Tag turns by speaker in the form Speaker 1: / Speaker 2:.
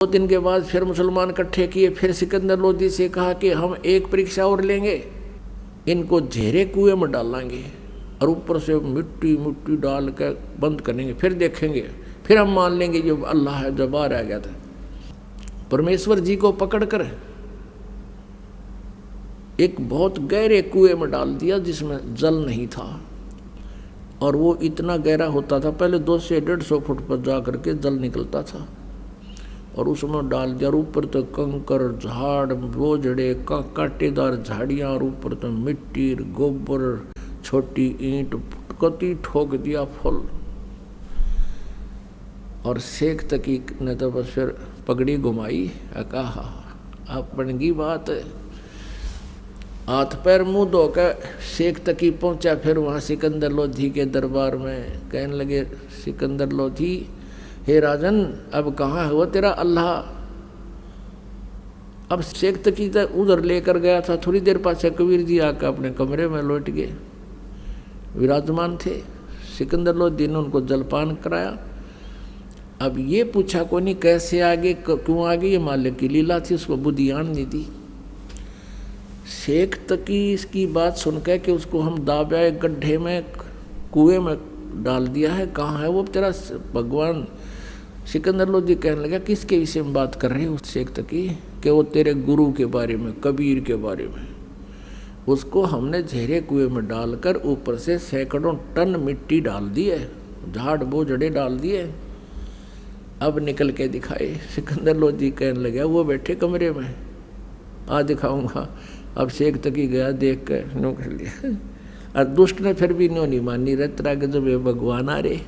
Speaker 1: 2 दिन के बाद फिर मुसलमान इकट्ठे किए, फिर सिकंदर लोधी से कहा कि हम एक परीक्षा और लेंगे, इनको झेरे कुएं में डालेंगे और ऊपर से मिट्टी मिट्टी डाल कर बंद करेंगे, फिर देखेंगे, फिर हम मान लेंगे जो अल्लाह है, जो बाहर आ गया था। परमेश्वर जी को पकड़कर एक बहुत गहरे कुएं में डाल दिया जिसमें जल नहीं था, और वो इतना गहरा होता था, पहले 200 से 150 फुट पर जा करके जल निकलता था, और उसमें डाल दिया। और ऊपर तो कंकर झाड़ बोझड़े कांटेदार झाड़ियाँ, और ऊपर तो मिट्टी गोबर छोटी ईंट कति ठोक दिया फुल। और शेख तकी ने तो बस फिर पगड़ी घुमाई, कहा अपन की बात है। हाथ पैर मुंह धोकर शेख तकी पहुंचा, फिर वहाँ सिकंदर लोधी के दरबार में कहने लगे, सिकंदर लोधी, हे राजन, अब कहाँ है वो तेरा अल्लाह? अब शेख तकी तो उधर लेकर गया था, थोड़ी देर पाछे कबीर जी आकर अपने कमरे में लौट गए, विराजमान थे। सिकंदर लोधी ने उनको जलपान कराया। अब ये पूछा को नहीं कैसे आगे, क्यों आगे, ये मालिक की लीला थी, उसको बुद्धियान नहीं दी। शेख तकी इसकी बात सुनकर कि उसको हम दाबा एक गड्ढे में कुएं में डाल दिया है, कहाँ है वो तेरा भगवान? सिकंदर लोधी कहने लगा, किसके विषय में बात कर रहे हो शेख तकी? कि वो तेरे गुरु के बारे में, कबीर के बारे में। उसको हमने झेरे कुएं में डालकर ऊपर से सैकड़ों टन मिट्टी डाल दी है, झाड़ बोझड़े डाल दिए, अब निकल के दिखाए। सिकंदर लोधी कहने लगा, वो बैठे कमरे में, आज दिखाऊंगा। अब शेख तकी गया, देख कर नो कर लिया। और दुष्ट ने फिर भी नो नहीं मानी, रतरा के जब भगवान आ रहे।